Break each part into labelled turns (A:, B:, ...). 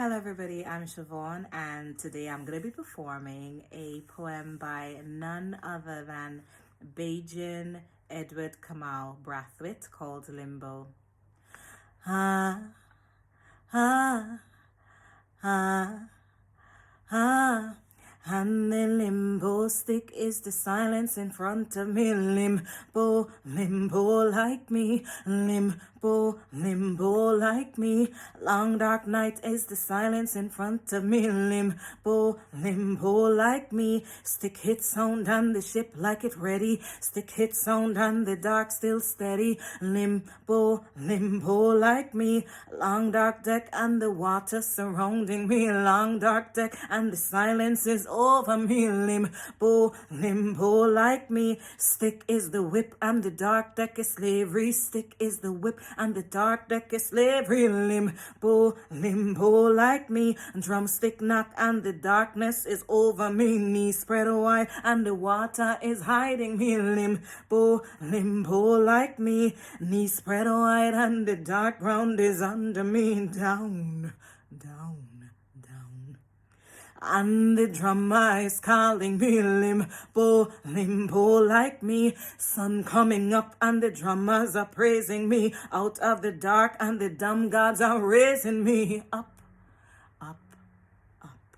A: Hello everybody, I'm Siobhan and today I'm going to be performing a poem by none other than Bajan Edward Kamau Braithwaite called Limbo. Ah, ah, ah, ah. And the limbo stick is the silence in front of me. Limbo, limbo like me. Limbo, limbo like me. Long dark night is the silence in front of me. Limbo, limbo like me. Stick hit sound and the ship like it ready. Stick hit sound and the dark still steady. Limbo, limbo like me. Long dark deck and the water surrounding me. Long dark deck and the silence is over me. Limbo, limbo like me. Stick is the whip and the dark deck is slavery. Stick is the whip and the dark deck is slavery. Limbo, limbo like me. Drumstick knock and the darkness is over me. Knees spread wide and the water is hiding me. Limbo, limbo like me. Knees spread wide and the dark ground is under me. Down, down. And the drummer is calling me. Limbo, limbo like me. Sun coming up and the drummers are praising me. Out of the dark and the dumb gods are raising me. Up, up, up.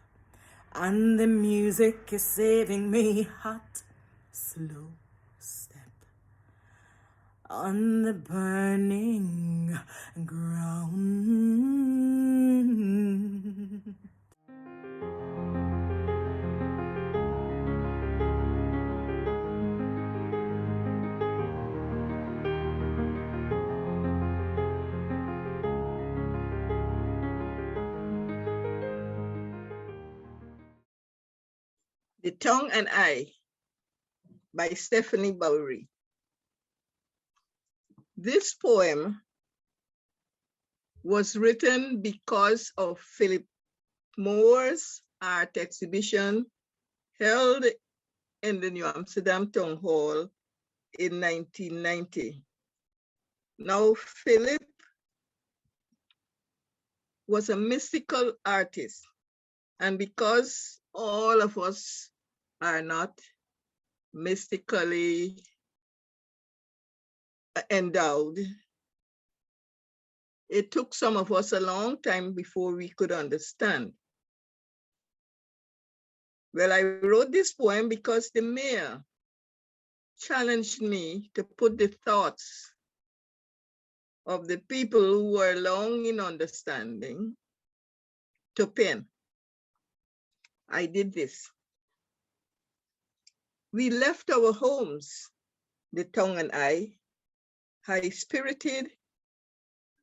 A: And the music is saving me. Hot, slow step on the burning ground.
B: The Tongue and I by Stephanie Bowery. This poem was written because of Philip Moore's art exhibition held in the New Amsterdam Town Hall in 1990. Now, Philip was a mystical artist, and because all of us are not mystically endowed, it took some of us a long time before we could understand. Well, I wrote this poem because the mayor challenged me to put the thoughts of the people who were long in understanding to pen. I did this. We left our homes, the tongue and I, high-spirited,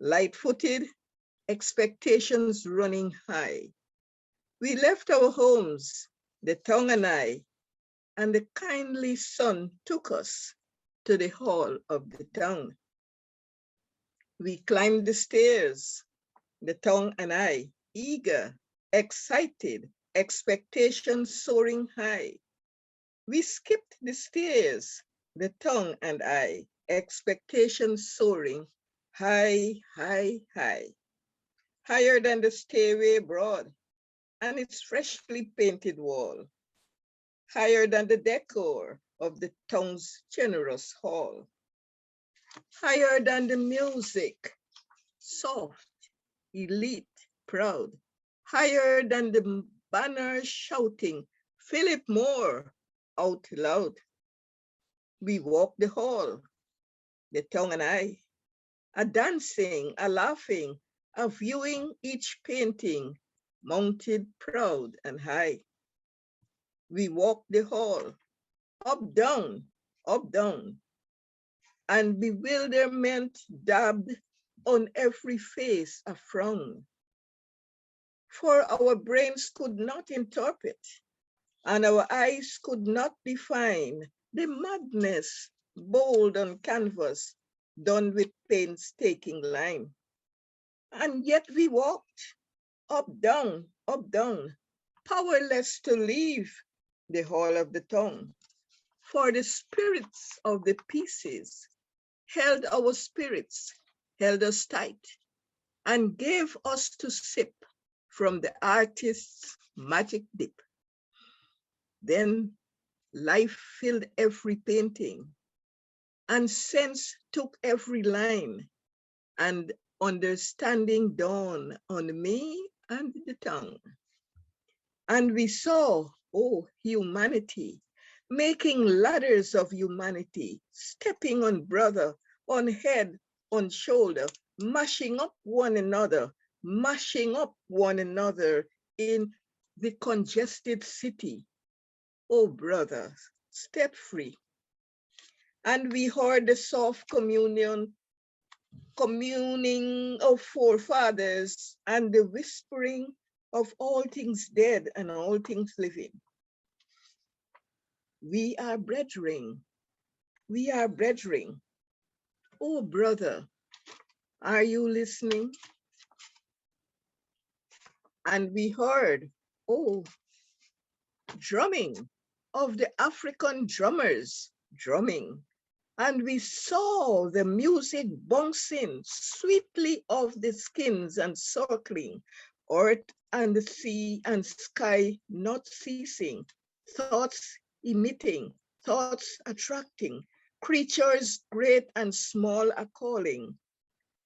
B: light-footed, expectations running high. We left our homes, the tongue and I, and the kindly sun took us to the hall of the tongue. We climbed the stairs, the tongue and I, eager, excited, expectations soaring high. We skipped the stairs, the tongue and I, expectations soaring high, high, high. Higher than the stairway broad and its freshly painted wall. Higher than the decor of the tongue's generous hall. Higher than the music, soft, elite, proud. Higher than the banners shouting, Philip Moore, out loud. We walked the hall, the tongue and I, a dancing, a laughing, a viewing each painting, mounted proud and high. We walked the hall, up, down, and bewilderment dabbed on every face a frown. For our brains could not interpret, and our eyes could not define the madness bold on canvas, done with painstaking line. And yet we walked up, down, powerless to leave the hall of the tongue. For the spirits of the pieces held our spirits, held us tight, and gave us to sip from the artist's magic dip. Then life filled every painting, and sense took every line, and understanding dawned on me and the tongue. And we saw, oh, humanity, making ladders of humanity, stepping on brother, on head, on shoulder, mashing up one another in the congested city. Oh, brothers, step free. And we heard the soft communing of forefathers and the whispering of all things dead and all things living. We are brethren. We are brethren. Oh, brother, are you listening? And we heard, oh, drumming of the African drummers drumming. And we saw the music bouncing sweetly off the skins and circling, earth and the sea and sky not ceasing, thoughts emitting, thoughts attracting, creatures great and small are calling.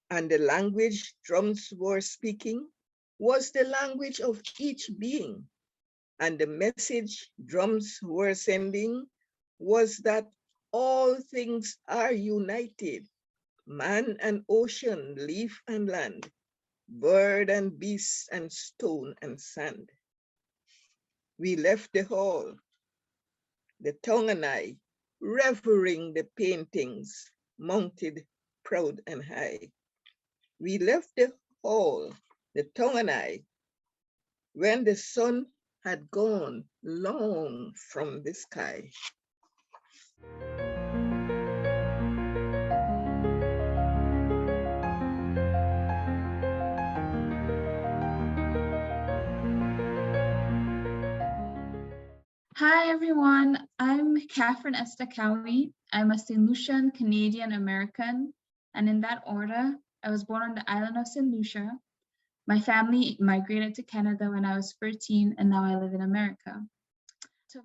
B: And the language drums were speaking was the language of each being. And the message drums were sending was that all things are united, man and ocean, leaf and land, bird and beast and stone and sand. We left the hall, the tongue and I, revering the paintings, mounted proud and high. We left the hall, the tongue and I, when the sun had gone long from the sky.
C: Hi, everyone. I'm Catherine Esther Cowie. I'm a St. Lucian Canadian American, and in that order, I was born on the island of St. Lucia. My family migrated to Canada when I was 13, and now I live in America.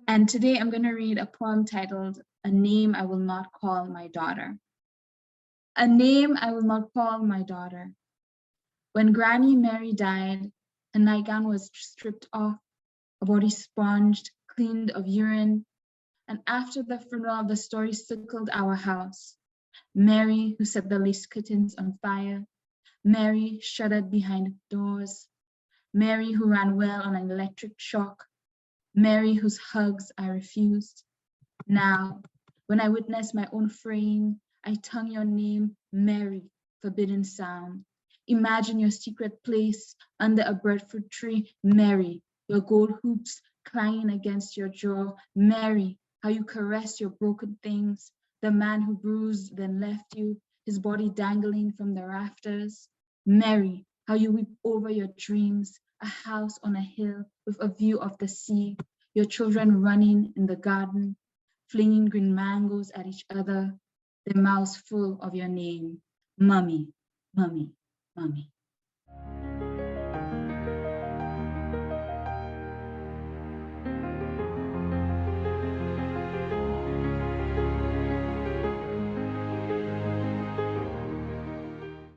C: And today I'm going to read a poem titled, A Name I Will Not Call My Daughter. A name I will not call my daughter. When Granny Mary died, her nightgown was stripped off, her body sponged, cleaned of urine, and after the funeral, the story circled our house. Mary, who set the lace curtains on fire, Mary shuddered behind doors, Mary who ran well on an electric shock, Mary whose hugs I refused. Now, when I witness my own fraying, I tongue your name, Mary, forbidden sound. Imagine your secret place under a breadfruit tree, Mary, your gold hoops clanging against your jaw. Mary, how you caress your broken things, the man who bruised then left you, his body dangling from the rafters. Mary, how you weep over your dreams, a house on a hill with a view of the sea, your children running in the garden, flinging green mangoes at each other, their mouths full of your name, Mummy, Mummy, Mummy.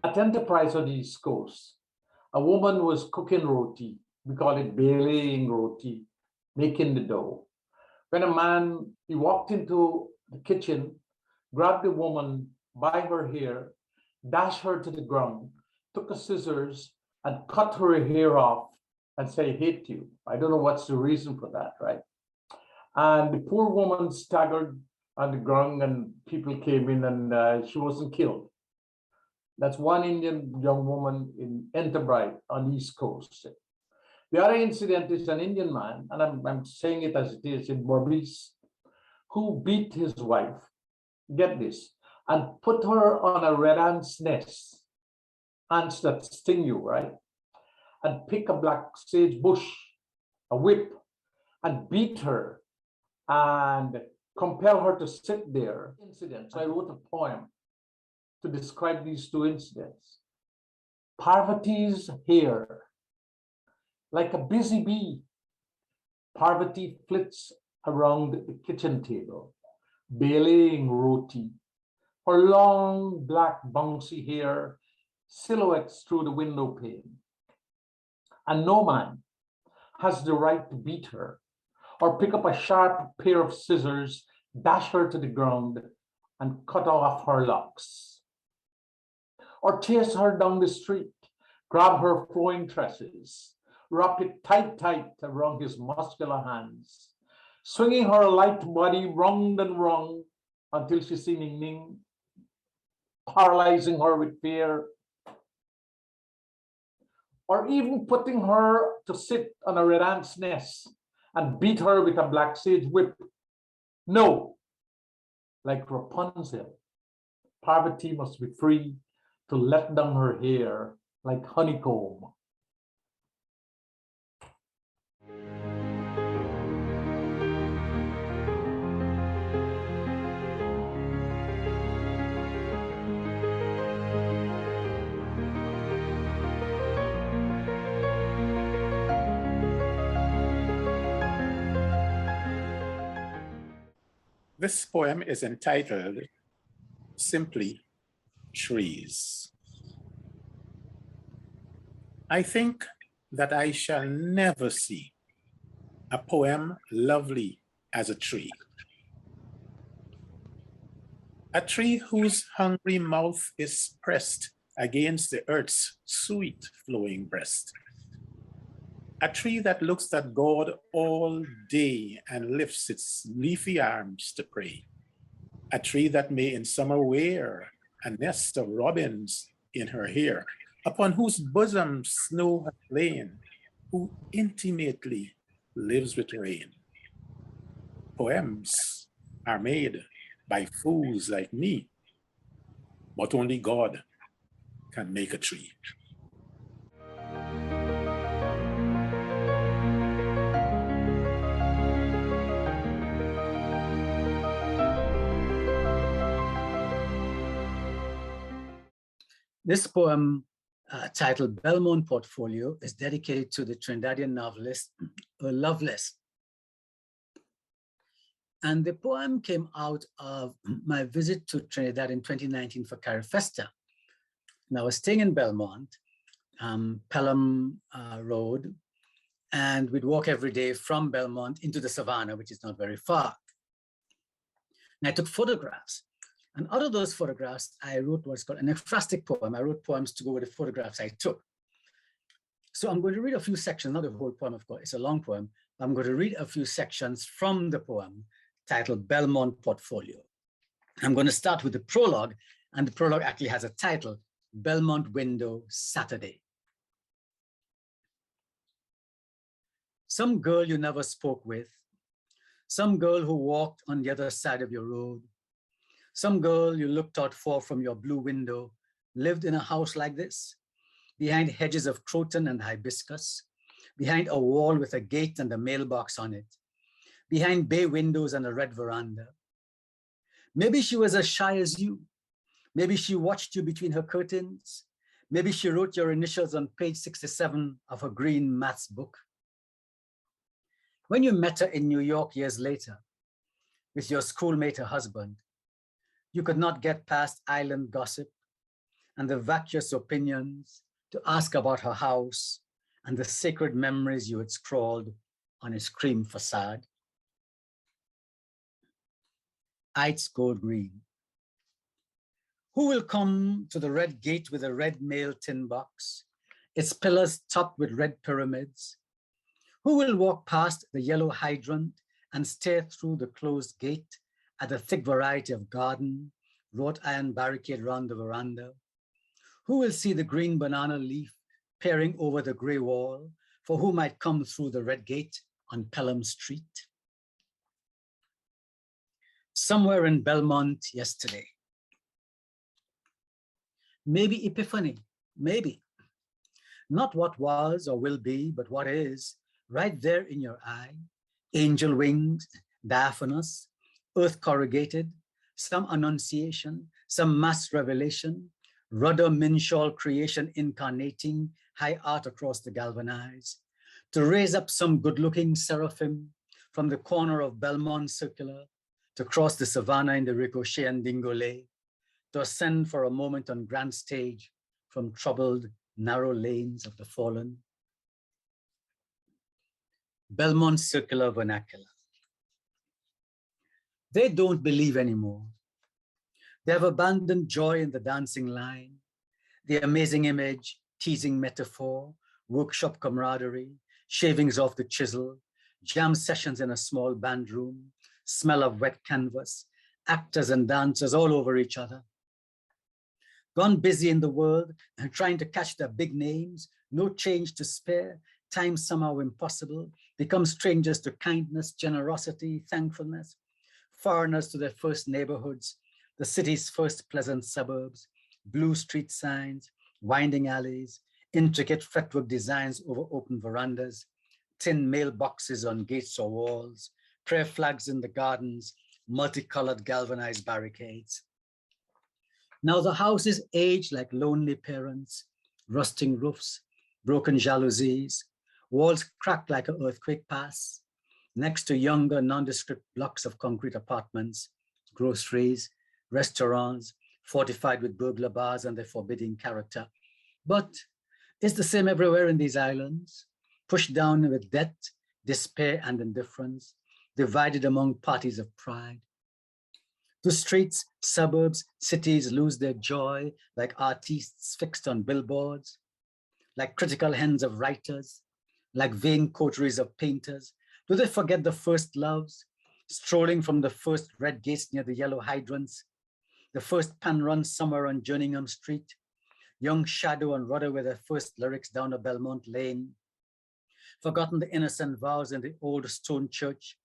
D: At Enterprise on the East Coast, a woman was cooking roti. We call it belaying roti, making the dough. When a man, he walked into the kitchen, grabbed the woman by her hair, dashed her to the ground, took a scissors and cut her hair off and say, I hate you. I don't know what's the reason for that, right? And the poor woman staggered on the ground and people came in and she wasn't killed. That's one Indian young woman in Enterprise on the East Coast. The other incident is an Indian man, and I'm saying it as it is, in Barbados, who beat his wife, get this, and put her on a red ant's nest, ants that sting you, right? And pick a black sage bush, a whip, and beat her and compel her to sit there. So I wrote a poem to describe these two incidents. Parvati's hair Like a busy bee, Parvati flits around the kitchen table, belaying roti. Her long black bouncy hair silhouettes through the window pane. And no man has the right to beat her or pick up a sharp pair of scissors, dash her to the ground, and cut off her locks. Or chase her down the street, grab her flowing tresses, wrap it tight around his muscular hands, swinging her light body round and round until she seeming ning, paralyzing her with fear, or even putting her to sit on a red ant's nest and beat her with a black sage whip. No, like Rapunzel, Parvati must be free to let down her hair like honeycomb.
E: This poem is entitled simply Trees. I think that I shall never see a poem lovely as a tree. A tree whose hungry mouth is pressed against the earth's sweet flowing breast. A tree that looks at God all day and lifts its leafy arms to pray. A tree that may in summer wear a nest of robins in her hair, upon whose bosom snow hath lain, who intimately lives with rain. Poems are made by fools like me, but only God can make a tree.
F: This poem, titled Belmont Portfolio, is dedicated to the Trinidadian novelist Loveless. And the poem came out of my visit to Trinidad in 2019 for Carifesta. And I was staying in Belmont, Pelham Road, and we'd walk every day from Belmont into the savannah, which is not very far. And I took photographs. And out of those photographs, I wrote what's called an ekphrastic poem. I wrote poems to go with the photographs I took. So I'm going to read a few sections, not the whole poem, of course, it's a long poem. I'm going to read a few sections from the poem titled Belmont Portfolio. I'm going to start with the prologue, and the prologue actually has a title, Belmont Window Saturday. Some girl you never spoke with, some girl who walked on the other side of your road, some girl you looked out for from your blue window, lived in a house like this, behind hedges of croton and hibiscus, behind a wall with a gate and a mailbox on it, behind bay windows and a red veranda. Maybe she was as shy as you. Maybe she watched you between her curtains. Maybe she wrote your initials on page 67 of her green maths book. When you met her in New York years later, with your schoolmate, her husband, you could not get past island gossip and the vacuous opinions to ask about her house and the sacred memories you had scrawled on its cream facade. It's gold green. Who will come to the red gate with a red mail tin box, its pillars topped with red pyramids? Who will walk past the yellow hydrant and stare through the closed gate at the thick variety of garden, wrought iron barricade round the veranda? Who will see the green banana leaf peering over the gray wall for who might come through the red gate on Pelham Street? Somewhere in Belmont yesterday. Maybe epiphany, maybe. Not what was or will be, but what is, right there in your eye. Angel wings, diaphanous, earth corrugated, some annunciation, some mass revelation, rudder minshawl creation incarnating high art across the galvanized, to raise up some good-looking seraphim from the corner of Belmont Circular, to cross the savannah in the Ricochet and Dingolay, to ascend for a moment on grand stage from troubled, narrow lanes of the fallen. Belmont Circular vernacular. They don't believe anymore. They have abandoned joy in the dancing line, the amazing image, teasing metaphor, workshop camaraderie, shavings off the chisel, jam sessions in a small band room, smell of wet canvas, actors and dancers all over each other. Gone busy in the world and trying to catch their big names, no change to spare, time somehow impossible, become strangers to kindness, generosity, thankfulness, foreigners to their first neighborhoods, the city's first pleasant suburbs, blue street signs, winding alleys, intricate fretwork designs over open verandas, tin mailboxes on gates or walls, prayer flags in the gardens, multicolored galvanized barricades. Now the houses age like lonely parents, rusting roofs, broken jalousies, walls cracked like an earthquake pass, next to younger nondescript blocks of concrete apartments, groceries, restaurants, fortified with burglar bars and their forbidding character. But it's the same everywhere in these islands, pushed down with debt, despair, and indifference, divided among parties of pride. The streets, suburbs, cities lose their joy like artists fixed on billboards, like critical hands of writers, like vain coteries of painters. Do they forget the first loves, strolling from the first red gates near the yellow hydrants, the first pan run somewhere on Jerningham Street, young Shadow and Rudder with their first lyrics down a Belmont Lane, forgotten the innocent vows in the old stone church,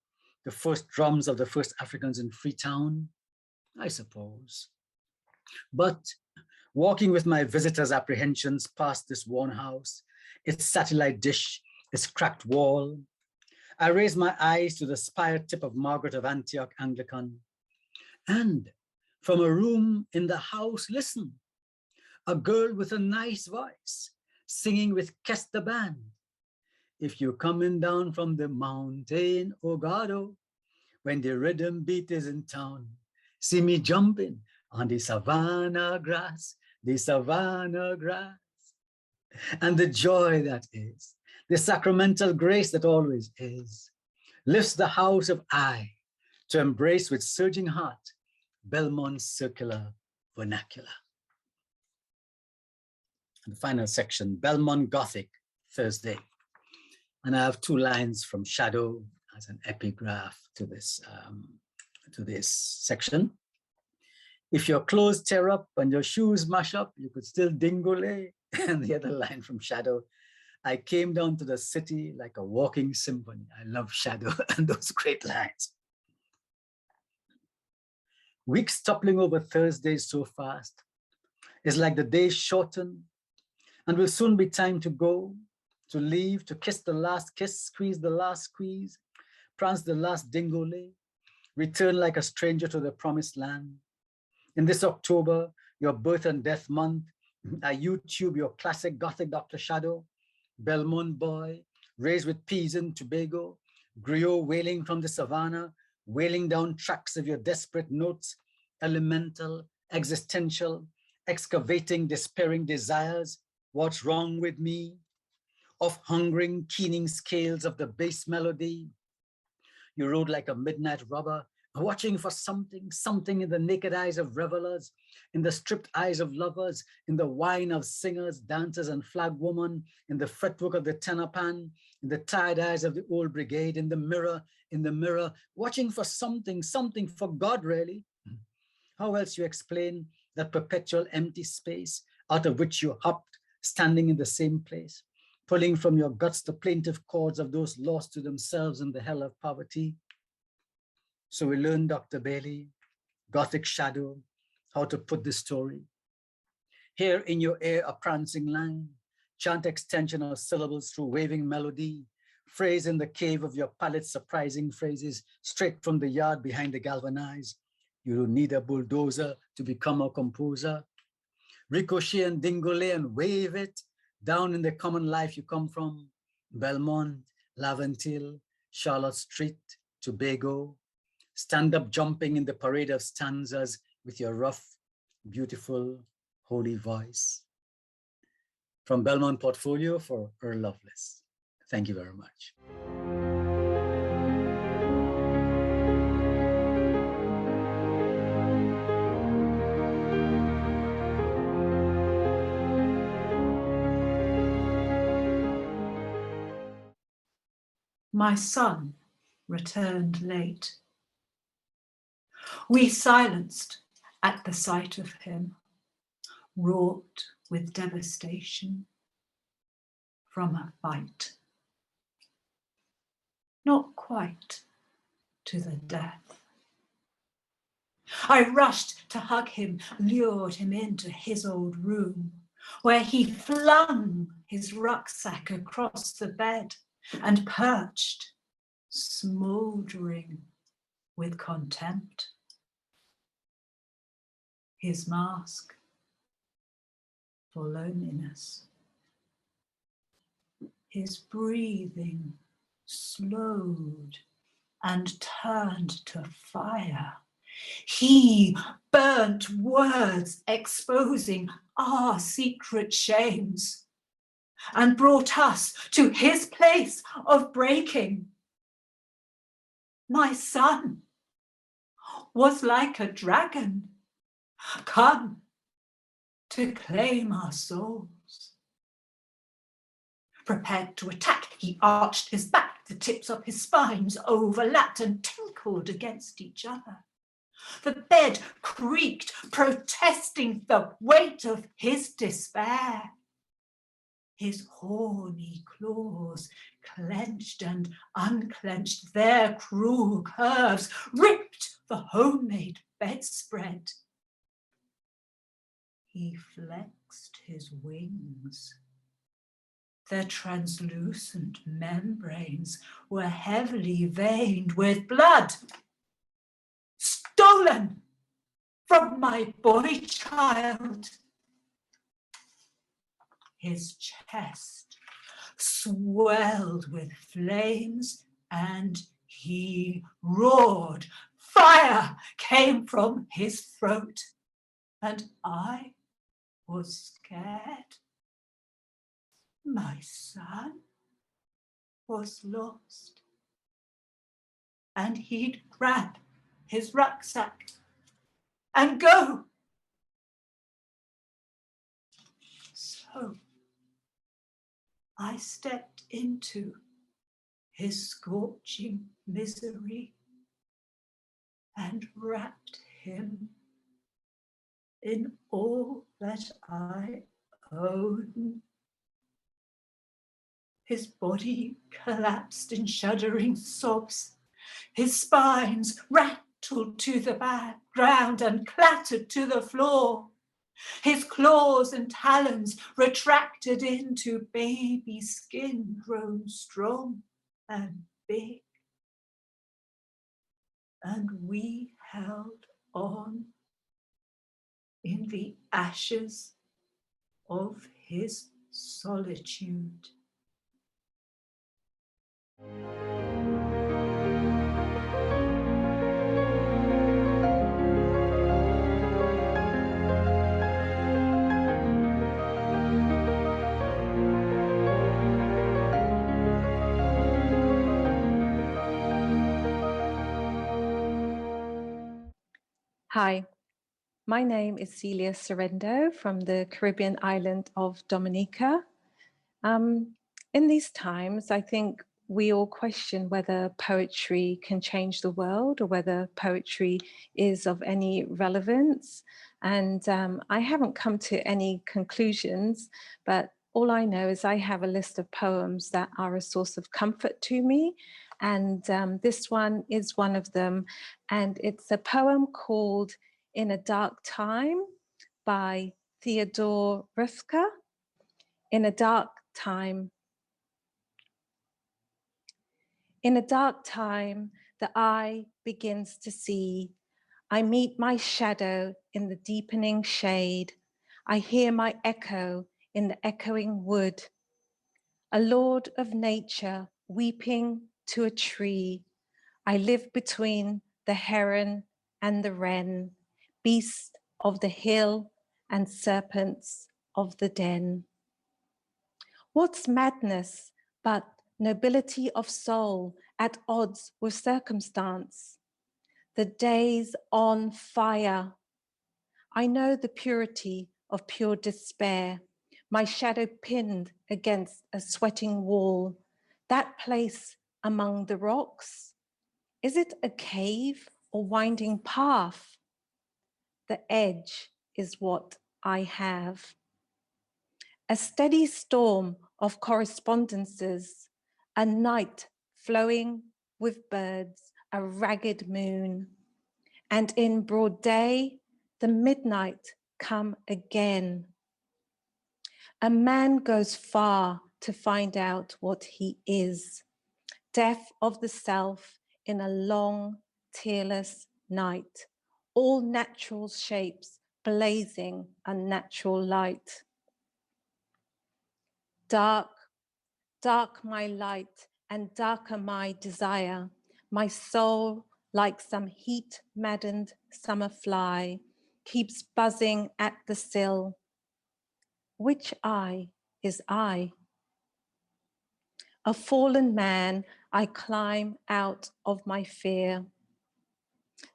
F: the first drums of the first Africans in Freetown? I suppose. But walking with my visitors' apprehensions past this worn house, its satellite dish, its cracked wall, I raise my eyes to the spire tip of Margaret of Antioch Anglican. And from a room in the house, listen, a girl with a nice voice, singing with Kester Band. If you're coming down from the mountain, oh God, oh, when the rhythm beat is in town, see me jumping on the savannah grass, the savannah grass. And the joy that is, the sacramental grace that always is, lifts the house of I to embrace with surging heart Belmont's circular vernacular. And the final section, Belmont Gothic, Thursday. And I have 2 lines from Shadow as an epigraph to this section. If your clothes tear up and your shoes mash up, you could still dingole. And the other line from Shadow, I came down to the city like a walking symphony. I love Shadow and those great lines. Weeks toppling over Thursdays so fast. It's like the days shorten and will soon be time to go, to leave, to kiss the last kiss, squeeze the last squeeze, prance the last dingole, return like a stranger to the promised land. In this October, your birth and death month, I YouTube your classic Gothic Dr. Shadow, Belmont boy, raised with peas in Tobago, griot wailing from the savannah, wailing down tracks of your desperate notes, elemental, existential, excavating, despairing desires, what's wrong with me, of hungering, keening scales of the bass melody. You rode like a midnight robber, watching for something in the naked eyes of revelers, in the stripped eyes of lovers, in the wine of singers, dancers, and flag woman, in the fretwork of the tenor pan, in the tired eyes of the old brigade, in the mirror, watching for something for God, really. How else you explain that perpetual empty space out of which you hopped, standing in the same place, pulling from your guts the plaintive chords of those lost to themselves in the hell of poverty? So we learned, Dr. Bailey, Gothic Shadow, how to put this story. Hear in your ear a prancing line, chant extension of syllables through waving melody, phrase in the cave of your palate surprising phrases, straight from the yard behind the galvanized. You don't need a bulldozer to become a composer. Ricochet and dingole and wave it down in the common life you come from. Belmont, Laventille, Charlotte Street, Tobago. Stand up jumping in the parade of stanzas with your rough, beautiful, holy voice. From Belmont Portfolio for Earl Lovelace. Thank you very much.
G: My son returned late. We silenced at the sight of him, wrought with devastation from a fight. Not quite to the death. I rushed to hug him, lured him into his old room, where he flung his rucksack across the bed and perched, smouldering with contempt. His mask for loneliness. His breathing slowed and turned to fire. He burnt words exposing our secret shames and brought us to his place of breaking. My son was like a dragon, come to claim our souls. Prepared to attack, he arched his back, the tips of his spines overlapped and tinkled against each other. The bed creaked, protesting the weight of his despair. His horny claws clenched and unclenched, their cruel curves ripped the homemade bedspread. He flexed his wings. Their translucent membranes were heavily veined with blood, stolen from my boy child. His chest swelled with flames and he roared. Fire came from his throat and I was scared. My son was lost and he'd grab his rucksack and go. So I stepped into his scorching misery and wrapped him in all that I own. His body collapsed in shuddering sobs. His spines rattled to the ground and clattered to the floor. His claws and talons retracted into baby skin grown strong and big. And we held on in the ashes of his solitude.
H: Hi, my name is Celia Sorrento from the Caribbean island of Dominica. In these times, I think we all question whether poetry can change the world or whether poetry is of any relevance. And I haven't come to any conclusions, but all I know is I have a list of poems that are a source of comfort to me. And this one is one of them. And it's a poem called In a Dark Time by Theodore Roethke. In a dark time. In a dark time, the eye begins to see. I meet my shadow in the deepening shade. I hear my echo in the echoing wood. a lord of nature weeping to a tree. I live between the heron and the wren, beast of the hill and serpents of the den. What's madness but nobility of soul at odds with circumstance? The day's on fire. I know the purity of pure despair, my shadow pinned against a sweating wall. That place among the rocks, is it a cave or winding path? The edge is what I have. A steady storm of correspondences, a night flowing with birds, a ragged moon, and in broad day, the midnight come again. A man goes far to find out what he is, deaf of the self in a long, tearless night, all natural shapes blazing unnatural light. Dark, dark my light and darker my desire, my soul like some heat-maddened summer fly keeps buzzing at the sill. Which eye is I? A fallen man, I climb out of my fear.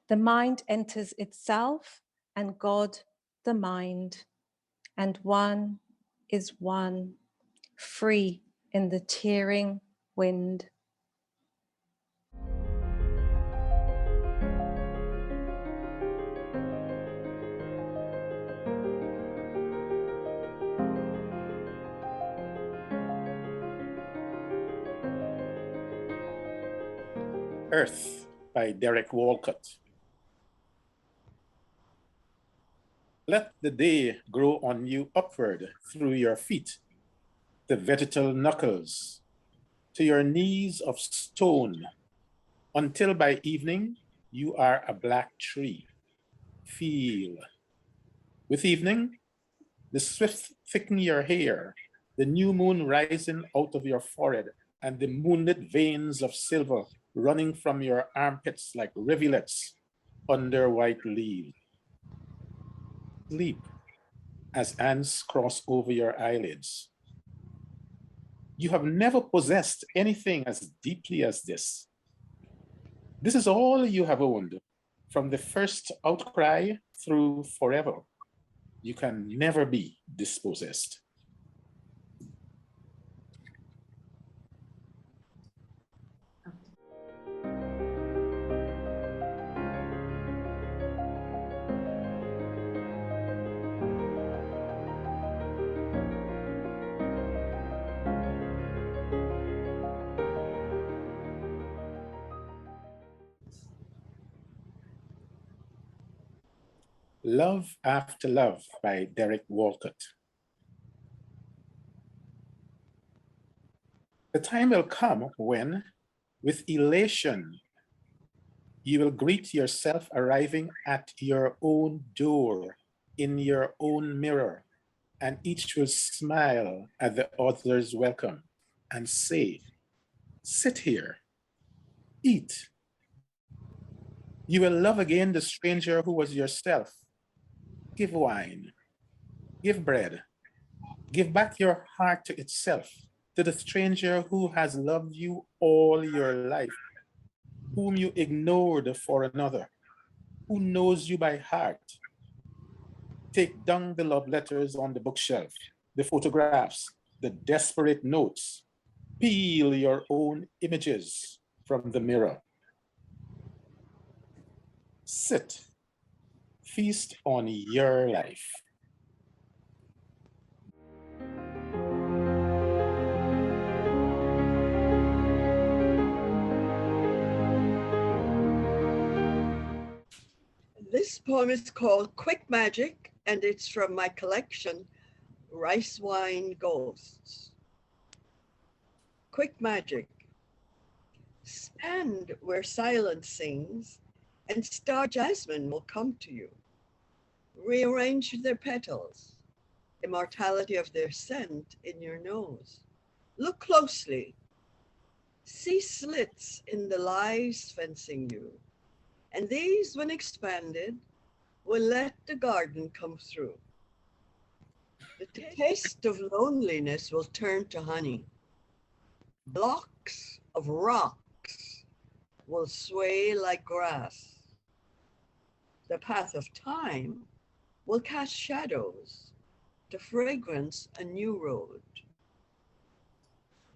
H: The mind enters itself and God the mind, and one is one, free in the tearing wind.
E: Earth by Derek Walcott. Let the day grow on you upward through your feet, the vegetal knuckles, to your knees of stone, until by evening you are a black tree. Feel. With evening, the swift thicken your hair, the new moon rising out of your forehead, and the moonlit veins of silver running from your armpits like rivulets under white leaves. Sleep as ants cross over your eyelids. You have never possessed anything as deeply as this. This is all you have owned, from the first outcry through forever. You can never be dispossessed. Love After Love by Derek Walcott. The time will come when, with elation, you will greet yourself arriving at your own door, in your own mirror, and each will smile at the other's welcome and say, sit here, eat. You will love again the stranger who was yourself. Give wine, give bread, give back your heart to itself, to the stranger who has loved you all your life, whom you ignored for another, who knows you by heart. Take down the love letters on the bookshelf, the photographs, the desperate notes. Peel your own images from the mirror. Sit, feast on your life.
B: This poem is called Quick Magic, and it's from my collection, Rice Wine Ghosts. Quick Magic. Stand where silence sings, and star jasmine will come to you. Rearrange their petals, immortality of their scent in your nose.
I: Look closely. See slits in the lies fencing you, and these, when expanded, will let the garden come through. The taste of loneliness will turn to honey. Blocks of rocks will sway like grass. The path of time will cast shadows to fragrance a new road.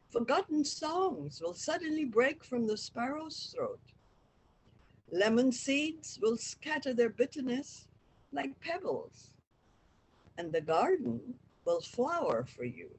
I: Forgotten songs will suddenly break from the sparrow's throat. Lemon seeds will scatter their bitterness like pebbles, and the garden will flower for you.